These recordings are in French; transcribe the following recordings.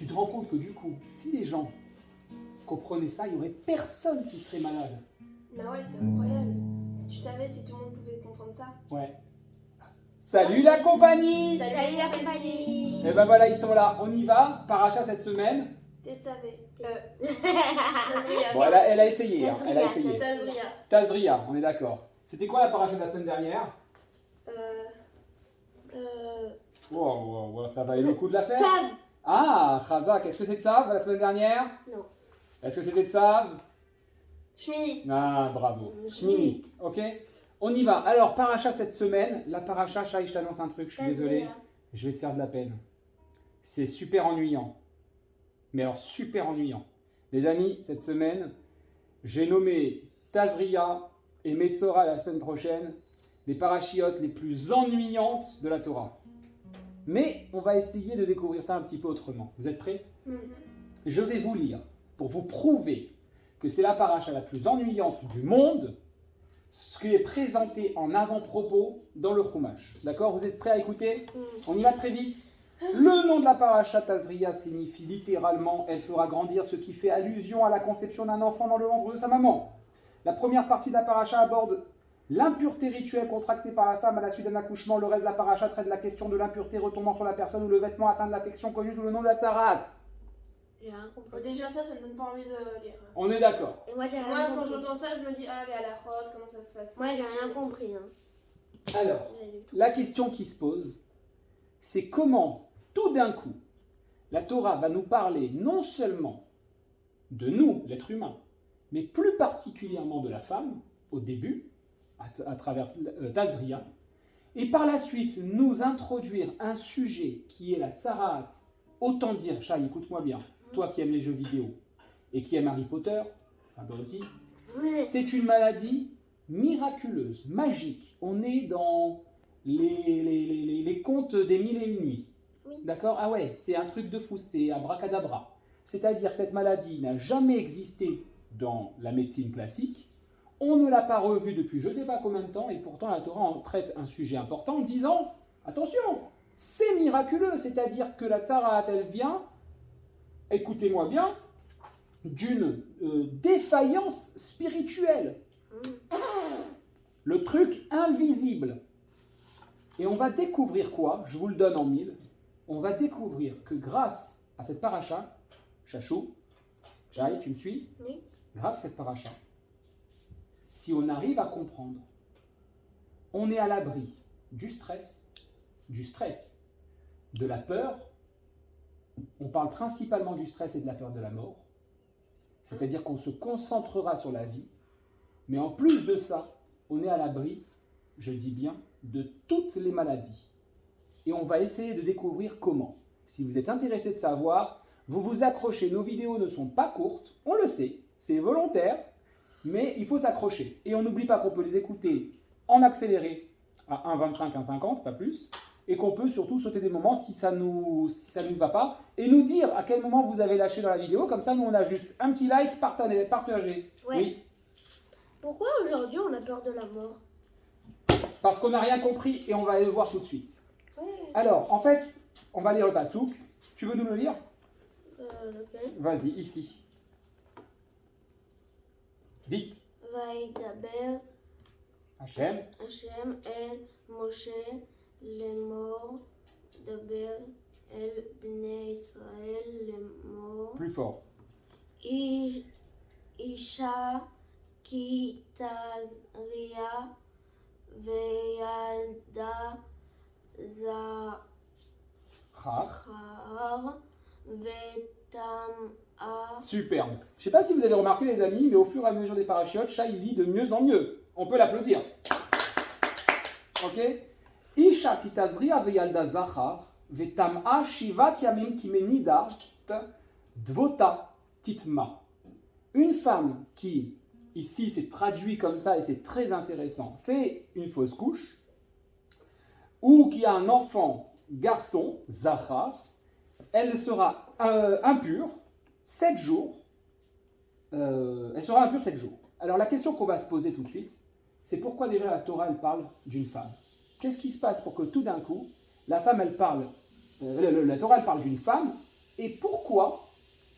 tu te rends compte que du coup, si les gens comprenaient ça, il n'y aurait personne qui serait malade. Bah ouais, c'est incroyable. Si tu savais, si tout le monde pouvait comprendre ça. Ouais. Salut la compagnie! Salut la compagnie. Et ben voilà, ils sont là. On y va. Paracha cette semaine. T'es de savé. Bon, elle a essayé. Hein. Elle a essayé. Tazria. Tazria, on est d'accord. C'était quoi la paracha de la semaine dernière? Wow, ça valait le coup de la faire. Sav. Ah, Chazak, est-ce que c'est de Tzav la semaine dernière? Non. Est-ce que c'était de Tzav? Shmini. Ah, bravo. Shminit, ok? On y va. Alors, paracha de cette semaine. La paracha, Shai, je t'annonce un truc, je suis désolé. Je vais te faire de la peine. C'est super ennuyant. Mais alors, super ennuyant. Les amis, cette semaine, j'ai nommé Tazria et Metzora la semaine prochaine les parachiotes les plus ennuyantes de la Torah. Mais on va essayer de découvrir ça un petit peu autrement. Vous êtes prêts? Je vais vous lire, pour vous prouver que c'est la paracha la plus ennuyante du monde, ce qui est présenté en avant-propos dans le Chumash. D'accord? Vous êtes prêts à écouter? On y va très vite. Le nom de la paracha Tazria signifie littéralement « Elle fera grandir », ce qui fait allusion à la conception d'un enfant dans le ventre de sa maman. La première partie de la paracha aborde l'impureté rituelle contractée par la femme à la suite d'un accouchement. Le reste de la paracha traite la question de l'impureté retombant sur la personne ou le vêtement atteint de l'affection connue sous le nom de la tzarat. J'ai rien compris. Déjà ça me donne pas envie de lire. On est d'accord. Et moi j'ai Moi, rien quand compris. j'entends ça, je me dis, ah, elle est à la rote, comment ça se passe? Moi j'ai rien compris. Hein. Alors, la question qui se pose, c'est comment, tout d'un coup, la Torah va nous parler non seulement de nous, l'être humain, mais plus particulièrement de la femme, au début, à travers Tazria, et par la suite nous introduire un sujet qui est la tzarat. Autant dire, Shai, écoute-moi bien, toi qui aimes les jeux vidéo et qui aimes Harry Potter, enfin toi aussi, c'est une maladie miraculeuse, magique. On est dans les contes des mille et une nuits. Oui. D'accord? Ah ouais, c'est un truc de fou, c'est abracadabra. C'est-à-dire que cette maladie n'a jamais existé dans la médecine classique. On ne l'a pas revue depuis je ne sais pas combien de temps, et pourtant la Torah en traite un sujet important en disant, attention, c'est miraculeux, c'est-à-dire que la tzarat, elle vient, écoutez-moi bien, d'une défaillance spirituelle. Le truc invisible. Et on va découvrir quoi? Je vous le donne en mille. On va découvrir que grâce à cette paracha, Chachou, Jai, tu me suis? Oui. Grâce à cette paracha, si on arrive à comprendre, on est à l'abri du stress, de la peur. On parle principalement du stress et de la peur de la mort. C'est-à-dire qu'on se concentrera sur la vie. Mais en plus de ça, on est à l'abri, je dis bien, de toutes les maladies. Et on va essayer de découvrir comment. Si vous êtes intéressé de savoir, vous vous accrochez. Nos vidéos ne sont pas courtes, on le sait, c'est volontaire, mais il faut s'accrocher. Et on n'oublie pas qu'on peut les écouter en accéléré à 1,25, 1,50, pas plus, et qu'on peut surtout sauter des moments si ça nous va pas, et nous dire à quel moment vous avez lâché dans la vidéo, comme ça nous on a juste un petit like, partagé. Ouais. Oui. Pourquoi aujourd'hui on a peur de la mort? Parce qu'on n'a rien compris et on va aller le voir tout de suite. Ouais. Alors, en fait, on va lire le pasouk. Tu veux nous le lire? Ok. Vas-y, ici. Vite. Vaïdaber Hachem. Hashem el Moshe lemor daber el bnei Israël lemor Plus fort. Isha ki tazria veyalda Chach. zachar vetam'a. Superbe. Je ne sais pas si vous avez remarqué les amis, mais au fur et à mesure des parachiotes, Shai lit de mieux en mieux. On peut l'applaudir. Ok? Isha ki tazria veyalda zachar vetam'a shivat yamim kimenida dvota titma. Une femme qui, ici c'est traduit comme ça et c'est très intéressant, fait une fausse couche, ou qui a un enfant garçon, zachar, elle sera impure 7 jours. Elle sera impure 7 jours. Alors la question qu'on va se poser tout de suite, c'est pourquoi déjà la Torah elle parle d'une femme. Qu'est-ce qui se passe pour que tout d'un coup, la femme elle parle, la Torah elle parle d'une femme, Et pourquoi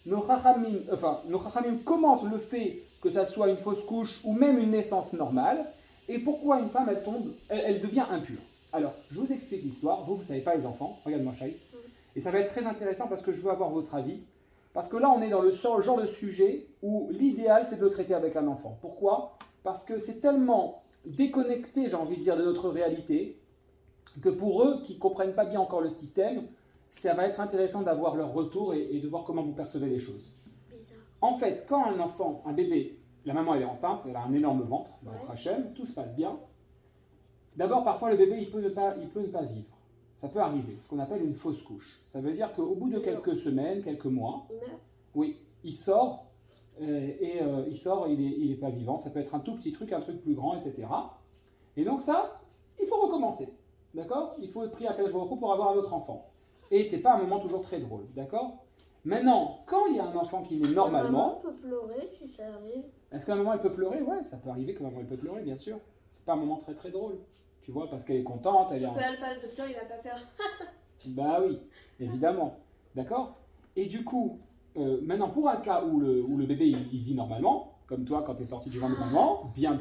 nos chachamim commentent le fait que ça soit une fausse couche ou même une naissance normale, et pourquoi une femme, elle devient impure. Alors, je vous explique l'histoire. Vous ne savez pas, les enfants. Regarde-moi, Shai. Et ça va être très intéressant parce que je veux avoir votre avis. Parce que là, on est dans le genre de sujet où l'idéal, c'est de le traiter avec un enfant. Pourquoi? Parce que c'est tellement déconnecté, j'ai envie de dire, de notre réalité, que pour eux, qui ne comprennent pas bien encore le système, ça va être intéressant d'avoir leur retour et de voir comment vous percevez les choses. Bizarre. En fait, quand un enfant, un bébé, la maman elle est enceinte, elle a un énorme ventre, dans le Hachem, tout se passe bien. D'abord, parfois, le bébé, il peut ne pas vivre. Ça peut arriver, ce qu'on appelle une fausse couche. Ça veut dire qu'au bout de quelques semaines, quelques mois, oui, il sort, il n'est pas vivant. Ça peut être un tout petit truc, un truc plus grand, etc. Et donc ça, il faut recommencer. D'accord? Il faut prier à Kadosh Baruch Hu pour avoir un autre enfant. Et ce n'est pas un moment toujours très drôle. D'accord? Maintenant, quand il y a un enfant qui naît normalement... Maman peut pleurer si ça arrive. Est-ce que la maman elle peut pleurer? Ouais, ça peut arriver que la maman elle peut pleurer, bien sûr. C'est pas un moment très très drôle. Tu vois, parce qu'elle est contente, elle est en... le docteur, il va pas faire. Bah oui, évidemment. D'accord? Et du coup, maintenant, pour un cas où le bébé il vit normalement, comme toi quand tu es sorti du ventre de maman, bien,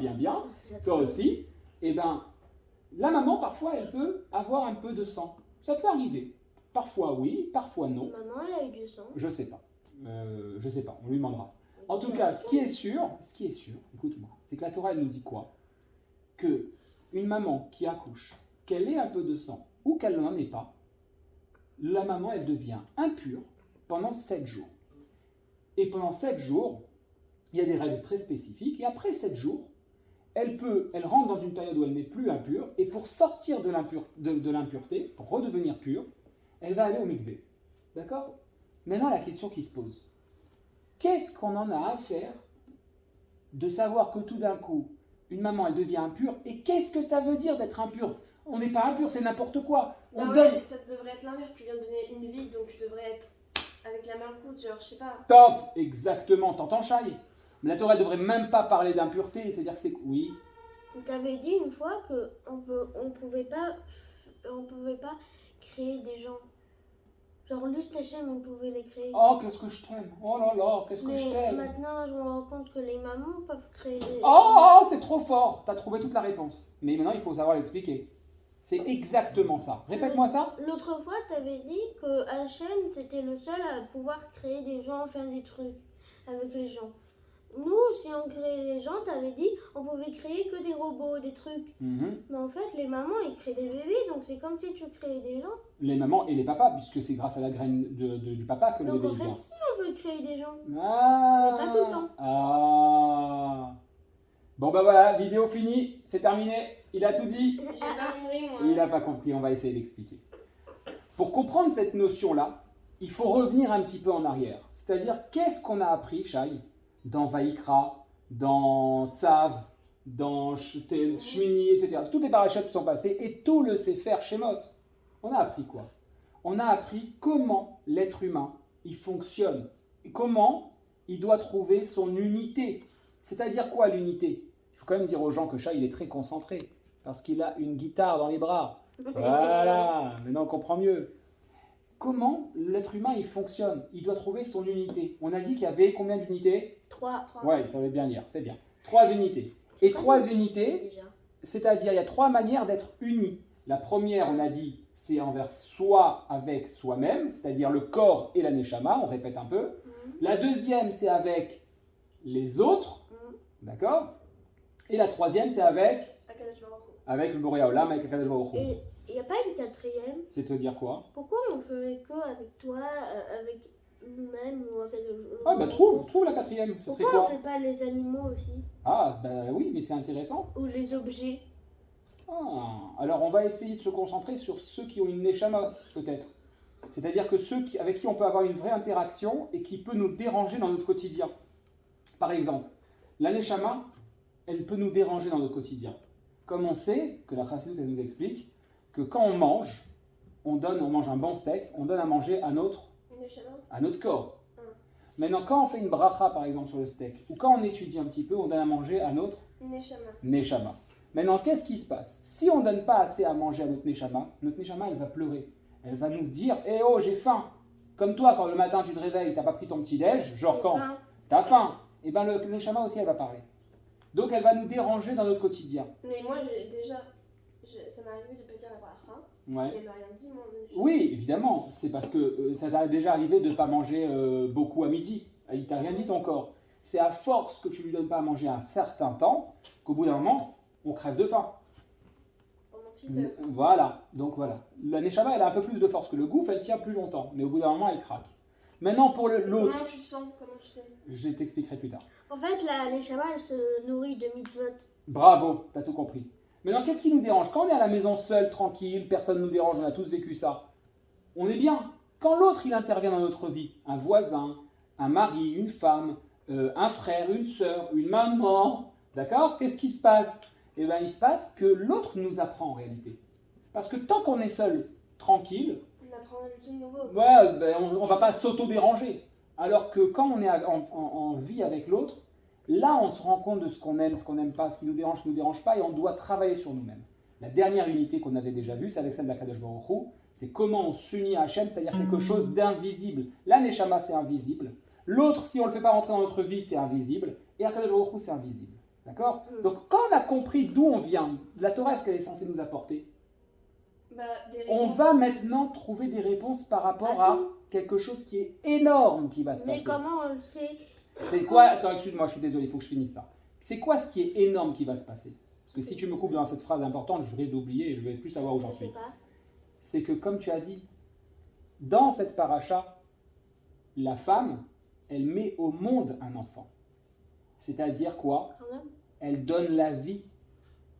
toi aussi, et ben, la maman, parfois, elle peut avoir un peu de sang. Ça peut arriver. Parfois oui, parfois non. Maman, elle a eu du sang. Je sais pas. On lui demandera. En tout cas, ce qui est sûr, écoute-moi, c'est que la Torah elle nous dit quoi? Que une maman qui accouche, qu'elle ait un peu de sang ou qu'elle n'en ait pas, la maman elle devient impure pendant 7 jours. Et pendant 7 jours, il y a des règles très spécifiques. Et après 7 jours, elle rentre dans une période où elle n'est plus impure. Et pour sortir de l'impureté, pour redevenir pure, elle va aller au mikvé. D'accord? Maintenant, la question qui se pose. Qu'est-ce qu'on en a à faire de savoir que tout d'un coup, une maman, elle devient impure? Et qu'est-ce que ça veut dire d'être impure? On n'est pas impur, c'est n'importe quoi. Ça devrait être l'inverse. Tu viens de donner une vie, donc tu devrais être avec la main au coude, genre, je sais pas. Top! Exactement, t'entends, Shai? Mais la Torah ne devrait même pas parler d'impureté, c'est-à-dire que c'est... Oui. Tu avais dit une fois qu'on pouvait pas créer des gens. Genre, juste Hachem, on pouvait les créer. Oh, qu'est-ce que je t'aime! Oh là là, qu'est-ce que je Mais t'aime! maintenant, je me rends compte que les mamans peuvent créer des... Oh, c'est trop fort! T'as trouvé toute la réponse. Mais maintenant, il faut savoir l'expliquer. C'est exactement ça. Répète-moi ça. L'autre fois, tu avais dit que Hachem, c'était le seul à pouvoir créer des gens, faire des trucs avec les gens. Nous, si on créait des gens, tu avais dit, on pouvait créer que des robots, des trucs. Mais en fait, les mamans, ils créent des bébés, donc c'est comme si tu créais des gens. Les mamans et les papas, puisque c'est grâce à la graine du papa que le donc bébé en fait, vient. si on peut créer des gens. Ah, mais pas tout le temps. Ah. Bon bah voilà, vidéo finie, c'est terminé. Il a tout dit. J'ai pas compris, moi. Il n'a pas compris, on va essayer d'expliquer. Pour comprendre cette notion-là, il faut revenir un petit peu en arrière. C'est-à-dire, qu'est-ce qu'on a appris, Shai, dans Vaïkra, dans Tzav, dans Shmini, etc. Toutes les parachutes qui sont passées et tout le Sefer Shemot. On a appris quoi? On a appris comment l'être humain, il fonctionne. Et comment il doit trouver son unité. C'est-à-dire quoi l'unité? Il faut quand même dire aux gens que Shai, il est très concentré. Parce qu'il a une guitare dans les bras. Voilà, maintenant on comprend mieux. Comment l'être humain il fonctionne? Il doit trouver son unité. On a dit qu'il y avait combien d'unités? 3. Ouais, ça veut bien dire, c'est bien. 3 unités. Et 3 unités, c'est-à-dire il y a 3 manières d'être unis. La première, on a dit, c'est envers soi avec soi-même, c'est-à-dire le corps et la neshama, on répète un peu. La deuxième, c'est avec les autres, d'accord? Et la troisième, c'est avec le Boré Haolam, avec Akadosh Baruch Hu. Et il n'y a pas une quatrième? C'est-à-dire quoi? Pourquoi on ferait que avec toi, avec nous-mêmes ou avec Ah bah trouve la quatrième. Ce serait Pourquoi on quoi? ne fait pas les animaux aussi? Ah bah oui, mais c'est intéressant. Ou les objets? Ah, alors on va essayer de se concentrer sur ceux qui ont une neshama, peut-être. C'est-à-dire que avec qui on peut avoir une vraie interaction et qui peut nous déranger dans notre quotidien. Par exemple, la neshama, elle peut nous déranger dans notre quotidien. Comme on sait, que la Chassidut elle nous explique, que quand on mange un bon steak, on donne à manger à notre corps. Maintenant, quand on fait une bracha, par exemple, sur le steak, ou quand on étudie un petit peu, on donne à manger à notre neshama. Maintenant, qu'est-ce qui se passe? Si on ne donne pas assez à manger à notre neshama, elle va pleurer. Elle va nous dire « Eh oh, j'ai faim !» Comme toi, quand le matin tu te réveilles, tu n'as pas pris ton petit-déj, genre J'ai quand faim. tu as faim, et bien le Neshama aussi, elle va parler. Donc elle va nous déranger dans notre quotidien. Mais moi, ça m'est arrivé de pas dire la bracha. Ouais. Et elle m'a rien dit, moi. Oui, évidemment, c'est parce que ça t'est déjà arrivé de ne pas manger beaucoup à midi. Il t'a rien dit ton corps. C'est à force que tu lui donnes pas à manger un certain temps qu'au bout d'un moment, on crève de faim. Pendant 6 heures. Voilà, donc voilà. La Neshama, elle a un peu plus de force que le gouffre, elle tient plus longtemps, mais au bout d'un moment, elle craque. Maintenant, pour l'autre, Comment tu sens? Comment tu sais? je t'expliquerai plus tard. En fait, la Neshama, elle se nourrit de mitzvot. Bravo, t'as tout compris. Maintenant, qu'est-ce qui nous dérange? Quand on est à la maison seul, tranquille, personne ne nous dérange, on a tous vécu ça, on est bien. Quand l'autre, il intervient dans notre vie, un voisin, un mari, une femme, un frère, une sœur, une maman, d'accord? Qu'est-ce qui se passe? Eh bien, il se passe que l'autre nous apprend en réalité. Parce que tant qu'on est seul, tranquille, On apprend un tout nouveau. ouais, ben, on ne va pas s'auto-déranger. Alors que quand on est en vie avec l'autre, là, on se rend compte de ce qu'on aime, ce qu'on n'aime pas, ce qui nous dérange pas, et on doit travailler sur nous-mêmes. La dernière unité qu'on avait déjà vue, c'est avec celle d'Akadosh Baruch Hu, c'est comment on s'unit à Hachem, c'est-à-dire quelque chose d'invisible. La Neshama, c'est invisible. L'autre, si on ne le fait pas rentrer dans notre vie, c'est invisible. Et Akadosh Baruch Hu, c'est invisible. D'accord? Donc, quand on a compris d'où on vient, la Torah, est-ce qu'elle est censée nous apporter? Bah, des On réponses. va maintenant trouver des réponses par rapport À à tout. quelque chose qui est énorme qui va se Mais passer. comment on le sait? C'est quoi? Attends, excuse-moi, je suis désolé, il faut que je finisse ça. C'est quoi ce qui est énorme qui va se passer? Parce que si tu me coupes dans cette phrase importante, je risque d'oublier et je vais plus savoir où Je j'en sais suis. pas. C'est que, comme tu as dit, dans cette paracha, la femme, elle met au monde un enfant. C'est-à-dire quoi? Quand même. Elle donne la vie.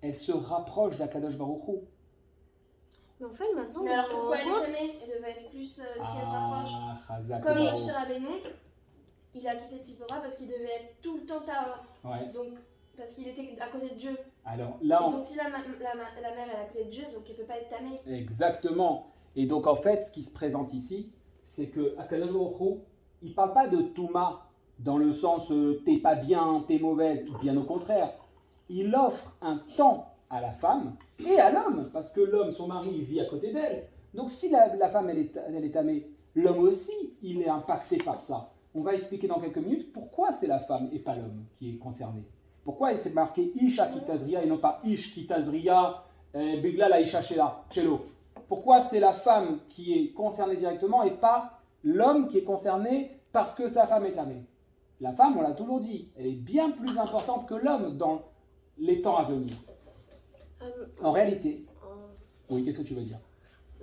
Elle se rapproche d'Akadosh Baruch Hu. Mais en fait, maintenant, Mais alors on pourquoi elle rend est aimée? Elle devait être plus si elle se rapproche. Ah, Chazak Comme Baruch. Moshe Rabbeinu, il a quitté Tzipora parce qu'il devait être tout le temps Tahor. Ouais. Donc, parce qu'il était à côté de Dieu. Alors Et là, donc, si la mère elle est à côté de Dieu, donc elle peut pas être tamée. exactement. Et donc en fait, ce qui se présente ici, c'est que Akadosh Baruch Hu, il parle pas de Touma dans le sens t'es pas bien, t'es mauvaise, bien au contraire. Il offre un temps à la femme et à l'homme, parce que l'homme, son mari, il vit à côté d'elle. Donc si la femme, elle est tamée, l'homme aussi, il est impacté par ça. On va expliquer dans quelques minutes pourquoi c'est la femme et pas l'homme qui est concerné. Pourquoi c'est marqué Isha Kitazria et non pas Ish Kitazria, Bigla la Isha Shelo. Pourquoi c'est la femme qui est concernée directement et pas l'homme qui est concerné parce que sa femme est tamée? La femme, on l'a toujours dit, elle est bien plus importante que l'homme dans les temps à venir. En réalité, oui, qu'est-ce que tu veux dire?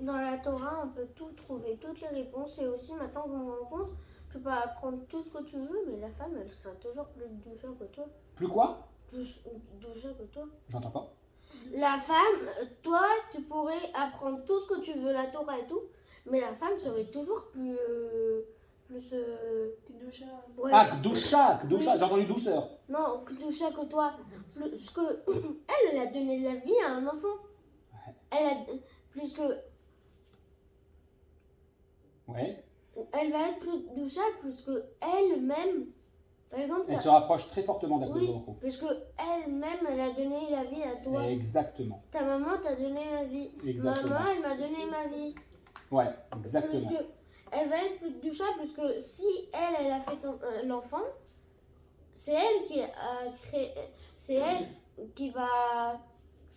Dans la Torah, on peut tout trouver, toutes les réponses. Et aussi, maintenant que je me rends compte, tu peux apprendre tout ce que tu veux, mais la femme, elle sera toujours plus douceur que toi. Plus quoi? Plus douceur que toi. J'entends pas. La femme, toi, tu pourrais apprendre tout ce que tu veux, la Torah et tout, mais la femme serait toujours plus. T'es douche. Ouais. Ah, Kdusha, Oui. j'ai entendu douceur. Non, douceur que toi. Plus que. Elle a donné la vie à un enfant. Ouais. Elle a. Plus que. Ouais. Elle va être plus doucheur, plus que elle-même. Par exemple, Elle se rapproche très fortement d'Akadosh oui, Baruch Hu. parce que elle-même, elle a donné la vie à toi. Exactement. Ta maman t'a donné la vie. Exactement. Maman, elle m'a donné ma vie. Ouais, exactement. Parce que elle va être plus doucheur, parce que si elle a fait l'enfant, c'est elle qui a créé. C'est elle qui va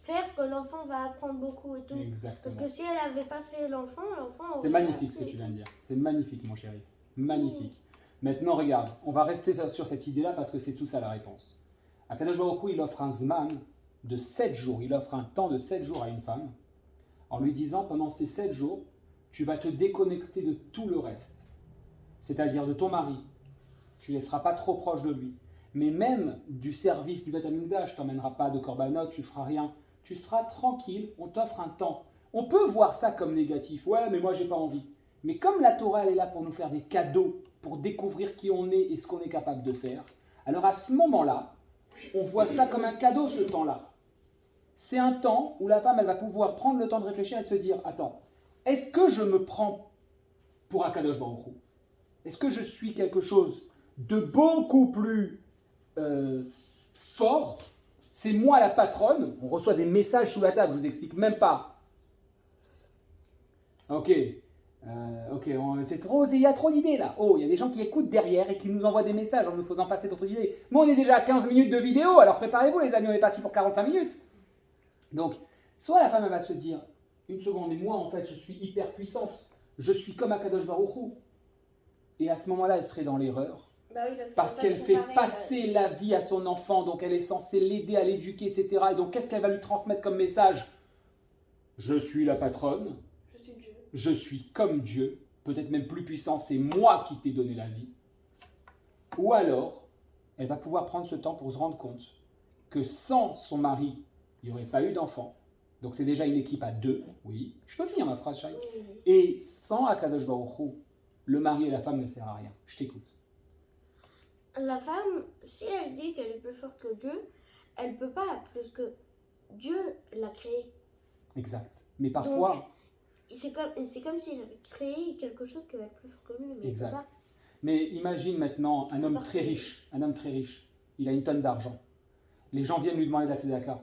faire que l'enfant va apprendre beaucoup et tout. Parce Exactement. que si elle n'avait pas fait l'enfant C'est aurait magnifique pas ce que appris. tu viens de dire. C'est magnifique, mon chéri. Magnifique. Maintenant, regarde, on va rester sur cette idée-là parce que c'est tout ça la réponse. Akadosh Baruch Hu, il offre un zman de 7 jours. Il offre un temps de 7 jours à une femme en lui disant pendant ces 7 jours, tu vas te déconnecter de tout le reste. C'est-à-dire de ton mari. Tu ne laisseras pas trop proche de lui. Mais même du service du Beth Amikdash, tu n'emmèneras pas de korbanot, tu ne feras rien. Tu seras tranquille, on t'offre un temps. On peut voir ça comme négatif. Ouais, mais moi, j'ai pas envie. Mais comme la Torah, elle est là pour nous faire des cadeaux, pour découvrir qui on est et ce qu'on est capable de faire, alors à ce moment-là, on voit ça comme un cadeau, ce temps-là. C'est un temps où la femme, elle va pouvoir prendre le temps de réfléchir et de se dire, attends, est-ce que je me prends pour Akadosh Baruch Hu? Est-ce que je suis quelque chose de beaucoup plus fort? C'est moi la patronne. On reçoit des messages sous la table, je vous explique même pas. Ok. Ok, c'est trop, il y a trop d'idées là. Oh, il y a des gens qui écoutent derrière et qui nous envoient des messages en nous faisant passer d'autres idées. Moi, on est déjà à 15 minutes de vidéo, alors préparez-vous les amis, on est parti pour 45 minutes. Donc, soit la femme elle va se dire, une seconde, mais moi en fait je suis hyper puissante, je suis comme Akadosh Baruch Hu. Et à ce moment-là, elle serait dans l'erreur. Bah oui, Parce qu'elle fait passer la vie à son enfant, donc elle est censée l'aider à l'éduquer, etc. Et donc qu'est-ce qu'elle va lui transmettre comme message? Je suis la patronne, Je suis Dieu. je suis comme Dieu, peut-être même plus puissant, c'est moi qui t'ai donné la vie. Ou alors, elle va pouvoir prendre ce temps pour se rendre compte que sans son mari, il n'y aurait pas eu d'enfant. Donc c'est déjà une équipe à deux, oui. Je peux finir ma phrase, Shai. Et sans Akadosh Baruch Hu, le mari et la femme ne servent à rien. Je t'écoute. La femme, si elle dit qu'elle est plus forte que Dieu, elle peut pas, parce que Dieu l'a créée. Exact. Mais parfois... Donc, c'est comme s'il avait créé quelque chose qui va être plus fort que lui. Mais il peut Exact. pas. Mais imagine maintenant un homme très riche, il a une tonne d'argent. Les gens viennent lui demander de la tzedaka.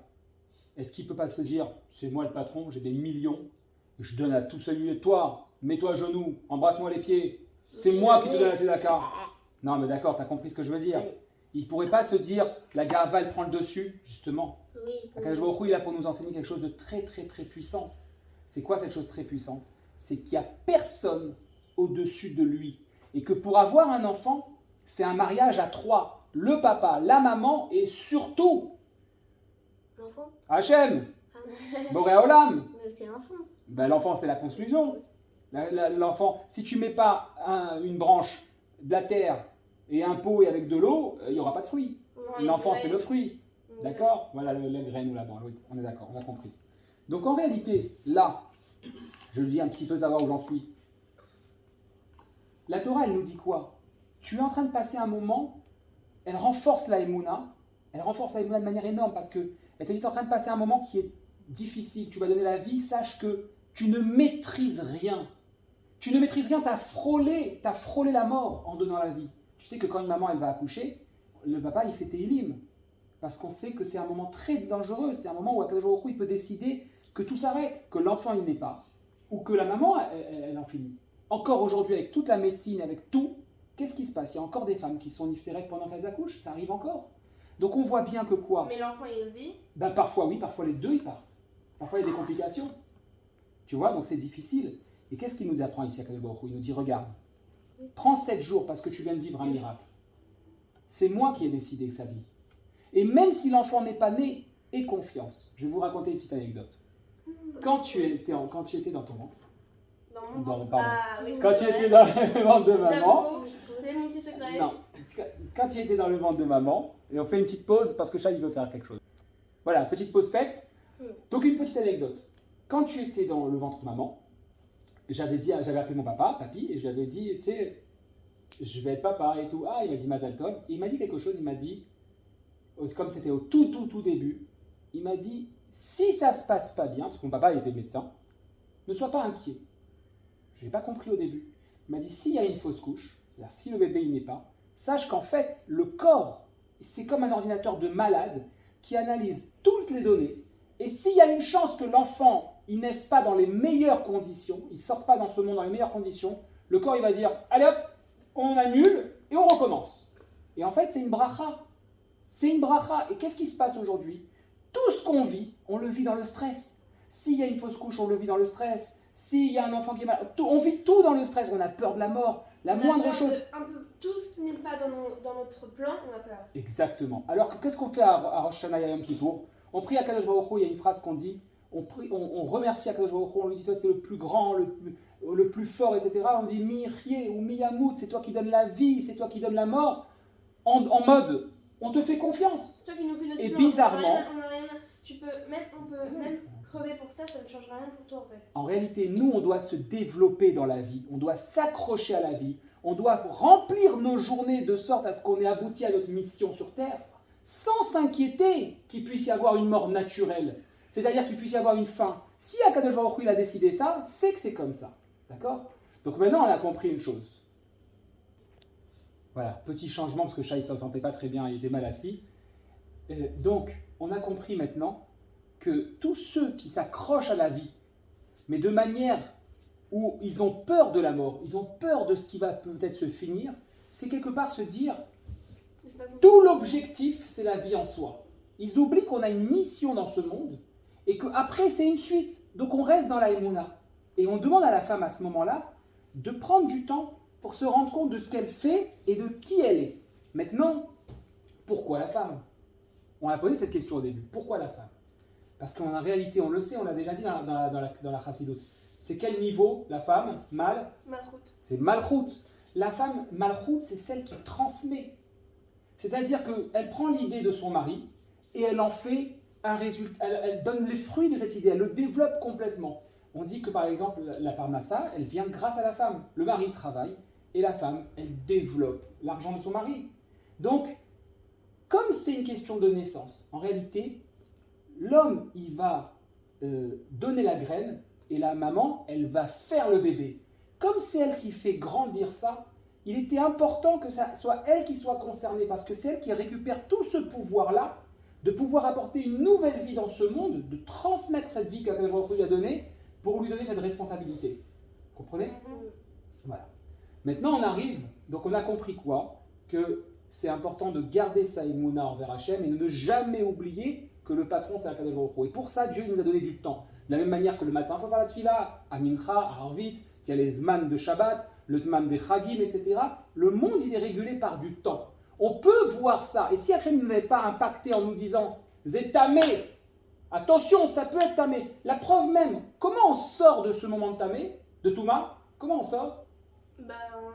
Est-ce qu'il ne peut pas se dire, c'est moi le patron, j'ai des millions, je donne à tout celui de toi, mets-toi à genoux, embrasse-moi les pieds, c'est moi qui te donne la tzedaka. Non mais d'accord, tu as compris ce que je veux dire. Oui. Il ne pourrait pas se dire, la gava elle prend le dessus, justement. Oui, Akadosh Baruch Hu, il est là pour nous enseigner quelque chose de très très très puissant. C'est quoi cette chose très puissante? C'est qu'il n'y a personne au-dessus de lui. Et que pour avoir un enfant, c'est un mariage à trois. Le papa, la maman et surtout L'enfant. Hachem, Ah, Boré Olam. mais c'est l'enfant. Ben, l'enfant, c'est la conclusion. L'enfant, si tu mets pas une branche, de la terre et un pot et avec de l'eau, il n'y aura pas de fruit. Ouais, L'enfant, ouais. c'est le fruit. Ouais. D'accord? Voilà la graine ou la branche. Oui, on est d'accord, on a compris. Donc en réalité, là, je le dis un petit peu savoir où j'en suis. La Torah, elle nous dit quoi? Tu es en train de passer un moment, elle renforce la Emouna de manière énorme parce que elle te dit tu es en train de passer un moment qui est difficile, tu vas donner la vie, sache que tu ne maîtrises rien. Tu ne maîtrises rien, tu as frôlé la mort en donnant la vie. Tu sais que quand une maman elle va accoucher, le papa il fait Tehillim. Parce qu'on sait que c'est un moment très dangereux, c'est un moment où Akadosh Baruch Hu, il peut décider que tout s'arrête, que l'enfant il n'est pas, ou que la maman elle en finit. Encore aujourd'hui avec toute la médecine, avec tout, qu'est-ce qui se passe? Il y a encore des femmes qui sont niftérettes pendant qu'elles accouchent, ça arrive encore. Donc on voit bien que quoi? Mais l'enfant il vit. Ben, parfois oui, parfois les deux ils partent. Parfois il y a des complications. Tu vois, donc c'est difficile. Et qu'est-ce qu'il nous apprend ici à Akadosh Baruch Hu? Il nous dit, regarde, prends 7 jours parce que tu viens de vivre un miracle. C'est moi qui ai décidé que ça vit. Et même si l'enfant n'est pas né, aie confiance. Je vais vous raconter une petite anecdote. Quand tu étais dans ton ventre, Dans mon Bon, ventre. pardon. Ah oui. quand tu c'est étais vrai. dans le ventre de maman, J'avoue, c'est mon petit secret. non, quand tu étais dans le ventre de maman, et on fait une petite pause parce que Chai il veut faire quelque chose. Voilà, petite pause faite. Donc une petite anecdote. Quand tu étais dans le ventre de maman, j'avais appelé mon papa, papy, et je lui avais dit, tu sais, je vais être papa et tout. Ah, il m'a dit Mazal Tov. Et il m'a dit quelque chose, il m'a dit, comme c'était au tout début, il m'a dit, si ça se passe pas bien, parce que mon papa était médecin, ne sois pas inquiet. Je n'ai pas compris au début. Il m'a dit, s'il y a une fausse couche, c'est-à-dire si le bébé il n'est pas, sache qu'en fait, le corps, c'est comme un ordinateur de malade qui analyse toutes les données. Et s'il y a une chance que l'enfant il naisse pas dans les meilleures conditions, il ne sorte pas dans ce monde dans les meilleures conditions, le corps il va dire, allez hop, on annule et on recommence. Et en fait, c'est une bracha. C'est une bracha. Et qu'est-ce qui se passe aujourd'hui? Tout ce qu'on vit, on le vit dans le stress. S'il y a une fausse couche, on le vit dans le stress. S'il y a un enfant qui est malade, on vit tout dans le stress. On a peur de la mort. La On a moindre peur chose. un peu tout ce qui n'est pas dans notre plan, on a peur. Exactement. Alors que qu'est-ce qu'on fait à Rosh Hashanah et à Yom Kippour? On prie à Kadosh Baruch Hu, il y a une phrase qu'on dit, on remercie à Kadosh Baruch Hu, on lui dit toi tu es le plus grand, le plus fort, etc. On dit Mi-Rieh ou Mi-Yamout, c'est toi qui donnes la vie, c'est toi qui donnes la mort. En mode, on te fait confiance. C'est toi qui nous fais notre Et plan. bizarrement- On a rien, on peut même crever pour ça, ça ne changera rien pour toi en fait. En réalité, nous, on doit se développer dans la vie, on doit s'accrocher à la vie, on doit remplir nos journées de sorte à ce qu'on ait abouti à notre mission sur Terre, sans s'inquiéter qu'il puisse y avoir une mort naturelle, c'est-à-dire qu'il puisse y avoir une fin. Si Akadosh Baruch Hu il a décidé ça, c'est que c'est comme ça. D'accord? Donc maintenant, on a compris une chose. Voilà, petit changement, parce que Shai ne se sentait pas très bien, il était mal assis. Donc, on a compris maintenant que tous ceux qui s'accrochent à la vie, mais de manière où ils ont peur de la mort, ils ont peur de ce qui va peut-être se finir, c'est quelque part se dire, tout l'objectif, c'est la vie en soi. Ils oublient qu'on a une mission dans ce monde et qu'après, c'est une suite. Donc on reste dans la Emouna. Et on demande à la femme à ce moment-là de prendre du temps pour se rendre compte de ce qu'elle fait et de qui elle est. Maintenant, pourquoi la femme? On a posé cette question au début. Pourquoi la femme? Parce qu'en réalité, on le sait, on l'a déjà dit dans la Chassidoute. C'est quel niveau, la femme? Malchut. C'est Malchut. La femme, Malchut, c'est celle qui transmet. C'est-à-dire qu'elle prend l'idée de son mari et elle en fait un résultat. Elle donne les fruits de cette idée, elle le développe complètement. On dit que par exemple, la parnassa, elle vient grâce à la femme. Le mari travaille et la femme, elle développe l'argent de son mari. Donc, comme c'est une question de naissance, en réalité, l'homme, il va donner la graine et la maman, elle va faire le bébé. Comme c'est elle qui fait grandir ça, il était important que ça soit elle qui soit concernée parce que c'est elle qui récupère tout ce pouvoir-là de pouvoir apporter une nouvelle vie dans ce monde, de transmettre cette vie qu'Akadosh Baruch Hu lui a donnée pour lui donner cette responsabilité. Vous comprenez? Voilà. Maintenant, on arrive, donc on a compris quoi? Que c'est important de garder sa émouna envers Hachem et de ne jamais oublier que le patron, c'est Akadosh Baruch Hu. Et pour ça, Dieu nous a donné du temps. De la même manière que le matin, il faut faire la tefila, à Mincha, à Arvit, il y a les zman de Shabbat, le zman des Chagim, etc. Le monde, il est régulé par du temps. On peut voir ça. Et si Hachem ne nous avait pas impacté en nous disant « Zé tamé », attention, ça peut être tamé. La preuve même, comment on sort de ce moment de tamé, de Touma? Comment on sort?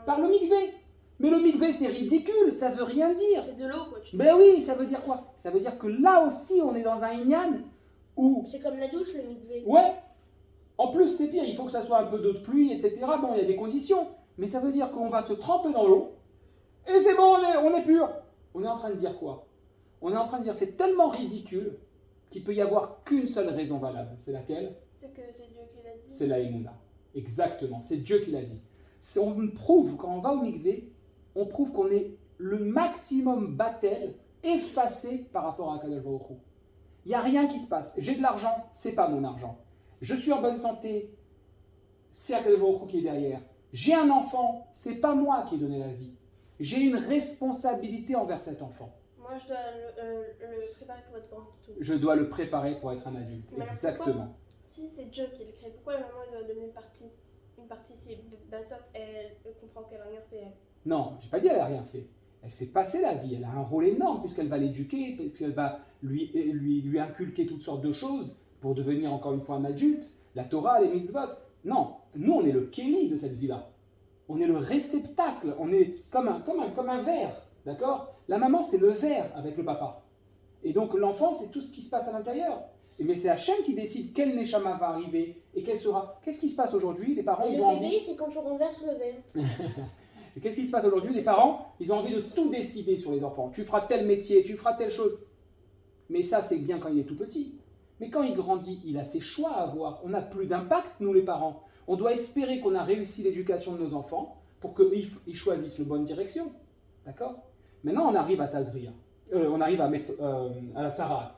Par le mikvé. Mais le mikvé, c'est ridicule, ça veut rien dire. C'est de l'eau, quoi. Ben oui, ça veut dire quoi? Ça veut dire que là aussi, on est dans un inyan où... C'est comme la douche, le mikvé. Ouais. En plus, c'est pire, il faut que ça soit un peu d'eau de pluie, etc. Bon, il y a des conditions. Mais ça veut dire qu'on va se tremper dans l'eau, et c'est bon, on est pur. On est en train de dire quoi? On est en train de dire, c'est tellement ridicule qu'il peut y avoir qu'une seule raison valable. C'est laquelle? C'est que c'est Dieu qui l'a dit. C'est la Emouna. Exactement, c'est Dieu qui l'a dit. On prouve, quand on va au mikvé, on prouve qu'on est le maximum battel, effacé par rapport à Akadosh Baruch Hu. Il n'y a rien qui se passe. J'ai de l'argent, c'est pas mon argent. Je suis en bonne santé, c'est Akadosh Baruch Hu qui est derrière. J'ai un enfant, c'est pas moi qui ai donné la vie. J'ai une responsabilité envers cet enfant. Moi, je dois le préparer pour être grand, c'est tout. Je dois le préparer pour être un adulte. Mais exactement. Si c'est Dieu qui le crée, pourquoi la maman elle doit donner une partie si Bassoff elle comprend qu'elle n'a rien fait elle. Non, j'ai pas dit elle a rien fait. Elle fait passer la vie. Elle a un rôle énorme puisqu'elle va l'éduquer, puisqu'elle va lui inculquer toutes sortes de choses pour devenir encore une fois un adulte. La Torah, les mitzvot. Non, nous on est le kéli de cette vie-là. On est le réceptacle. On est comme un verre, d'accord? La maman c'est le verre avec le papa. Et donc l'enfant c'est tout ce qui se passe à l'intérieur. Mais c'est Hachem qui décide quel neshama va arriver et quelle sera. Qu'est-ce qui se passe aujourd'hui? Les parents, ils ont le bébé, c'est quand tu renverses le verre. Et qu'est-ce qui se passe aujourd'hui? Les parents, ils ont envie de tout décider sur les enfants. Tu feras tel métier, tu feras telle chose. Mais ça, c'est bien quand il est tout petit. Mais quand il grandit, il a ses choix à avoir. On n'a plus d'impact, nous les parents. On doit espérer qu'on a réussi l'éducation de nos enfants pour qu'ils choisissent la bonne direction. D'accord? Maintenant, on arrive à Tazria. On arrive à la Tsarat.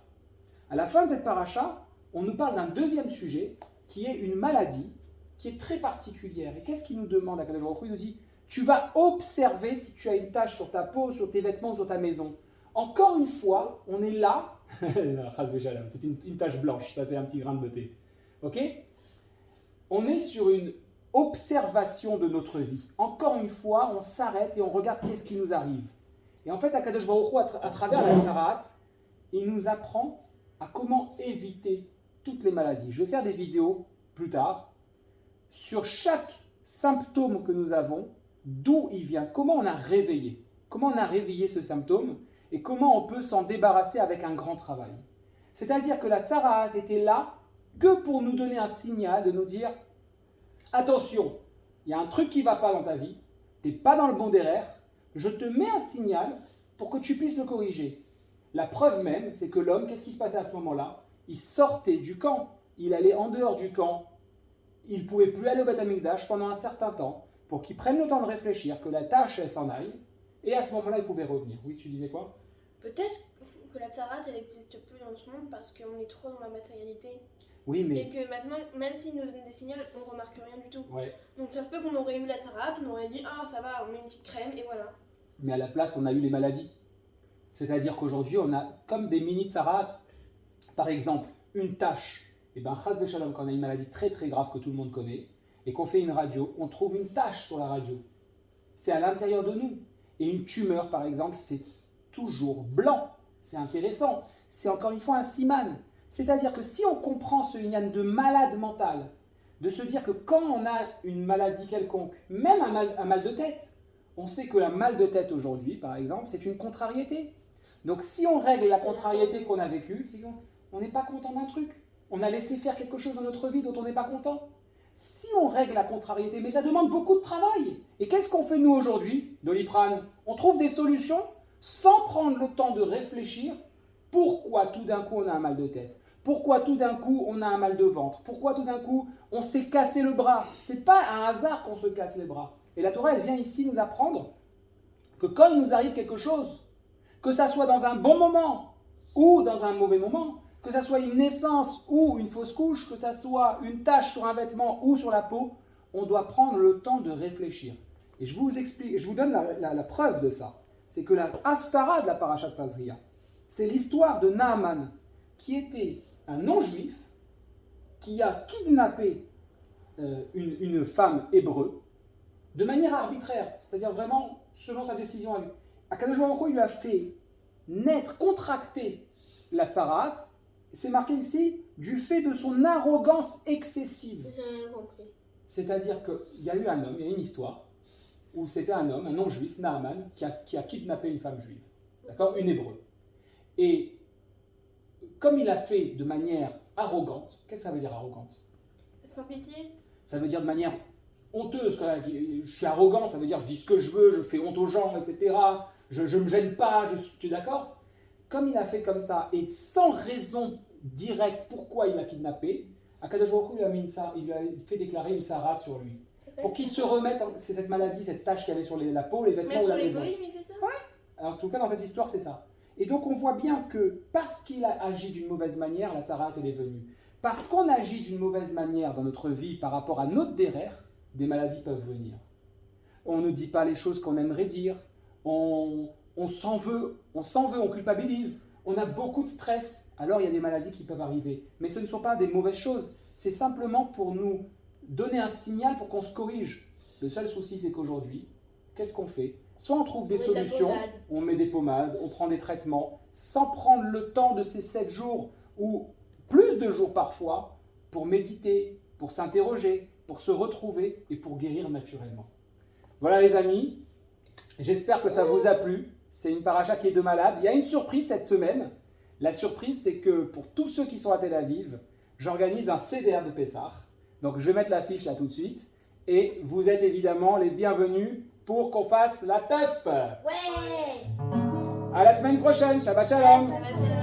À la fin de cette paracha, on nous parle d'un deuxième sujet qui est une maladie qui est très particulière. Et qu'est-ce qu'il nous demande à Akadosh Baruch Hu? Il nous dit, tu vas observer si tu as une tache sur ta peau, sur tes vêtements, sur ta maison. Encore une fois, on est là. C'est une tache blanche, ça c'est un petit grain de beauté. Ok? On est sur une observation de notre vie. Encore une fois, on s'arrête et on regarde qu'est-ce qui nous arrive. Et en fait, Akadosh Baruch Hu, à travers la Tzarat, il nous apprend à comment éviter toutes les maladies. Je vais faire des vidéos plus tard sur chaque symptôme que nous avons, d'où il vient, comment on a réveillé ce symptôme et comment on peut s'en débarrasser avec un grand travail. C'est-à-dire que la Tzarat était là que pour nous donner un signal, de nous dire attention, il y a un truc qui ne va pas dans ta vie, tu n'es pas dans le bon derrière, je te mets un signal pour que tu puisses le corriger. La preuve même, c'est que l'homme, qu'est-ce qui se passait à ce moment-là? Il sortait du camp, il allait en dehors du camp, il ne pouvait plus aller au Beth Amikdash pendant un certain temps pour qu'il prenne le temps de réfléchir, que la tâche elle s'en aille, et à ce moment-là, il pouvait revenir. Oui, tu disais quoi? Peut-être que la Tzarat, elle n'existe plus dans ce monde parce qu'on est trop dans la matérialité. Oui, Et mais... que maintenant, même s'ils nous donnent des signaux, on remarque rien du tout. Ouais. Donc ça se peut qu'on aurait eu la tarate, on aurait dit ah ça va, on met une petite crème et voilà. Mais à la place, on a eu les maladies. C'est-à-dire qu'aujourd'hui, on a comme des mini tsaraat. Par exemple, une tache. Et bien, chas v'shalom, quand on a une maladie très très grave que tout le monde connaît, et qu'on fait une radio, on trouve une tache sur la radio. C'est à l'intérieur de nous. Et une tumeur, par exemple, c'est toujours blanc. C'est intéressant. C'est encore une fois un siman. C'est-à-dire que si on comprend ce inyan de malade mental, de se dire que quand on a une maladie quelconque, même un mal de tête, on sait que la mal de tête aujourd'hui, par exemple, c'est une contrariété. Donc si on règle la contrariété qu'on a vécue, c'est qu'on n'est pas content d'un truc. On a laissé faire quelque chose dans notre vie dont on n'est pas content. Si on règle la contrariété, mais ça demande beaucoup de travail. Et qu'est-ce qu'on fait nous aujourd'hui, Doliprane? On trouve des solutions sans prendre le temps de réfléchir pourquoi tout d'un coup on a un mal de tête. Pourquoi tout d'un coup on a un mal de ventre. Pourquoi tout d'un coup on s'est cassé le bras. C'est pas un hasard qu'on se casse les bras. Et la Torah, elle vient ici nous apprendre que quand il nous arrive quelque chose, que ça soit dans un bon moment ou dans un mauvais moment, que ça soit une naissance ou une fausse couche, que ça soit une tache sur un vêtement ou sur la peau, on doit prendre le temps de réfléchir. Et je vous explique, je vous donne la preuve de ça. C'est que la Haftara de la Parashat Tazria, c'est l'histoire de Naaman, qui était un non-juif, qui a kidnappé une femme hébreu, de manière arbitraire, c'est-à-dire vraiment selon sa décision à lui. Akadosh Baruch Hu lui a fait naître, contracter la tsarat, c'est marqué ici, du fait de son arrogance excessive. J'ai rien compris. C'est-à-dire qu'il y a eu un homme, il y a une histoire, où c'était un homme, un non-juif, Naaman, qui a kidnappé une femme juive, d'accord, une hébreu. Et comme il a fait de manière arrogante, qu'est-ce que ça veut dire arrogante? Sans pitié. Ça veut dire de manière honteuse. Je suis arrogant, ça veut dire je dis ce que je veux, je fais honte aux gens, etc. Je ne me gêne pas, tu es d'accord? Comme il a fait comme ça, et sans raison directe pourquoi il a kidnappé, Akadosh Baruch Hu il lui a fait déclarer une tsarate sur lui. Pour qu'il se remette, c'est cette maladie, cette tache qu'il y avait sur la peau, les vêtements Mais ou la pour les maison. goïms, il fait ça? Alors, en tout cas, dans cette histoire, c'est ça. Et donc, on voit bien que parce qu'il a agi d'une mauvaise manière, la tsarate, elle est venue. Parce qu'on agit d'une mauvaise manière dans notre vie par rapport à notre dérer, des maladies peuvent venir. On ne dit pas les choses qu'on aimerait dire. On s'en veut, on culpabilise. On a beaucoup de stress. Alors, il y a des maladies qui peuvent arriver. Mais ce ne sont pas des mauvaises choses. C'est simplement pour nous donner un signal pour qu'on se corrige. Le seul souci, c'est qu'aujourd'hui, qu'est-ce qu'on fait? Soit on trouve des solutions, on met des pommades, on prend des traitements, sans prendre le temps de ces 7 jours ou plus de jours parfois pour méditer, pour s'interroger, pour se retrouver et pour guérir naturellement. Voilà les amis, j'espère que ça vous a plu. C'est une paracha qui est de malade. Il y a une surprise cette semaine. La surprise, c'est que pour tous ceux qui sont à Tel Aviv, j'organise un CDR de Pessah. Donc je vais mettre l'affiche là tout de suite. Et vous êtes évidemment les bienvenus pour qu'on fasse la teuf. Ouais. À la semaine prochaine. Shabbat shalom. Ça va,